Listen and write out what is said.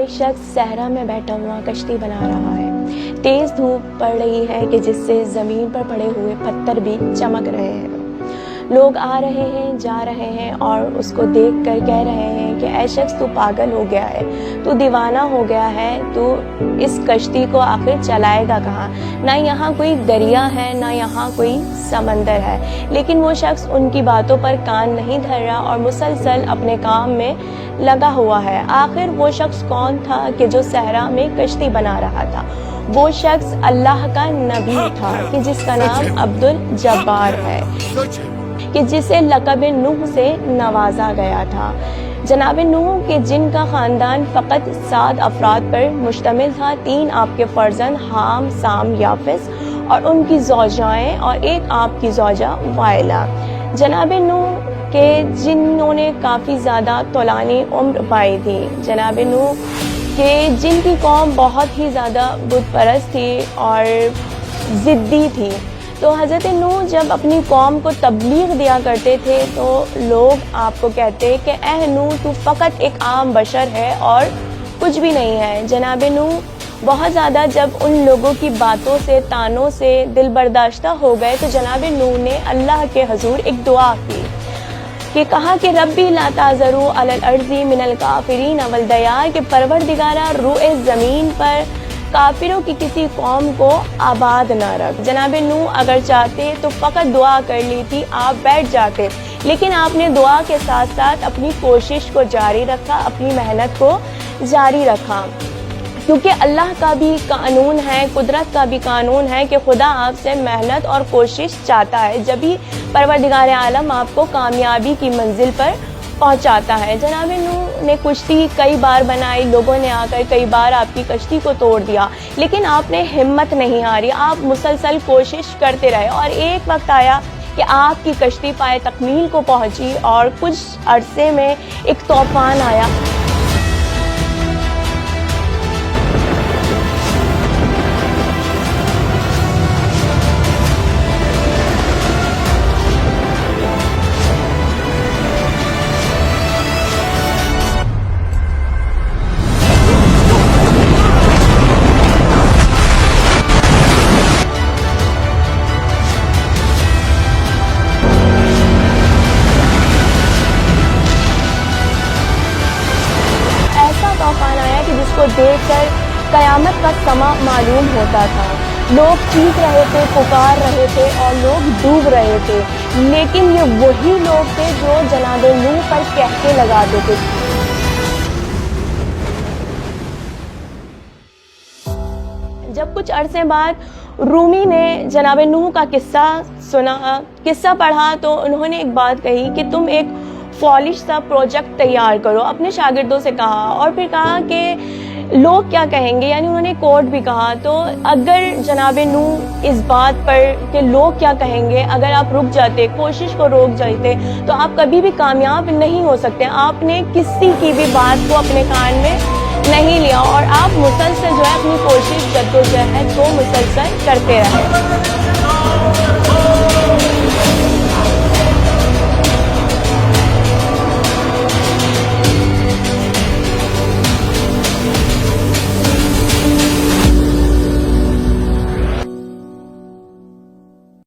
कोई शख्स सहरा में बैठा हुआ कश्ती बना रहा है। तेज धूप पड़ रही है कि जिससे ज़मीन पर पड़े हुए पत्थर भी चमक रहे हैं। लोग आ रहे हैं, जा रहे हैं और उसको देखकर कह रहे हैं कि ऐ शख्स तू पागल हो गया है, तू दीवाना हो गया है, तू इस कश्ती को आखिर चलाएगा कहाँ। ना यहाँ कोई दरिया है, ना यहाँ कोई समंदर है। लेकिन वो शख्स उनकी बातों पर कान नहीं धर रहा और मुसलसल अपने काम में लगा हुआ है। आखिर वो शख्स कौन था कि जो सहरा में कश्ती बना रहा था? वो शख्स अल्लाह का नबी था कि जिसका नाम अब्दुल जब्बार है, कि जिसे लक़ब नूह से नवाजा गया था। जनाब नूह के जिनका ख़ानदान फ़कत 7 अफराद पर मुश्तमिल था। 3 आपके फ़र्जंद हाम, साम, याफ़िस और उनकी ज़ौजाएँ और एक आपकी ज़ौजा वाइला। जनाब नूह के जिन्होंने काफ़ी ज़्यादा तौलानी उम्र पाई थी। जनाब नूह के जिनकी कौम बहुत ही ज़्यादा बुत परस्त थी और ज़िद्दी थी। तो हज़रत नूह जब अपनी कौम को तबलीग दिया करते थे तो लोग आपको कहते कि ऐ नूह तू फ़कत एक आम बशर है और कुछ भी नहीं है। जनाब नूह बहुत ज़्यादा जब उन लोगों की बातों से, तानों से दिल बर्दाश्ता हो गए तो जनाब नूह ने अल्लाह के हजूर एक दुआ की कि कहा कि रब्बी ला ताज़रू अलल अर्ज़ी मिनल काफ़िरीन वल दयार, के परवरदिगारा रुए ज़मीन पर काफिरों की किसी कौम को आबाद ना रख। जनाब नूह अगर चाहते तो फ़कत दुआ कर ली थी, आप बैठ जाते, लेकिन आपने दुआ के साथ साथ अपनी कोशिश को जारी रखा, अपनी मेहनत को जारी रखा, क्योंकि अल्लाह का भी कानून है, कुदरत का भी कानून है कि खुदा आपसे मेहनत और कोशिश चाहता है, जब भी परवरदिगार आलम आपको कामयाबी की मंजिल पर पहुंचाता है। जनाब नूह ने कश्ती कई बार बनाई, लोगों ने आकर कई बार आपकी कश्ती को तोड़ दिया, लेकिन आपने हिम्मत नहीं हारी, आप मुसलसल कोशिश करते रहे और एक वक्त आया कि आपकी कश्ती पाए तकमील को पहुंची और कुछ अरसे में एक तूफान आया। तूफान आया कि जिसको देखकर कयामत का समा मालूम होता था। लोग चीख रहे थे, पुकार रहे थे और लोग डूब रहे थे, लेकिन ये वही लोग थे जो जनाब नूह पर कहके लगाते थे। जब कुछ अरसे बाद रूमी ने जनाब नूह का किस्सा पढ़ा तो उन्होंने एक बात कही कि तुम एक पॉलिश सा प्रोजेक्ट तैयार करो। अपने शागिर्दों से कहा और फिर कहा कि लोग क्या कहेंगे, यानी उन्होंने कोट भी कहा। तो अगर जनाब नूह इस बात पर कि लोग क्या कहेंगे, अगर आप रुक जाते, कोशिश को रोक जाते, तो आप कभी भी कामयाब नहीं हो सकते। आपने किसी की भी बात को अपने कान में नहीं लिया और आप मुसलसल जो है अपनी कोशिश जद्दोजहद को मुसलसल करते रहे।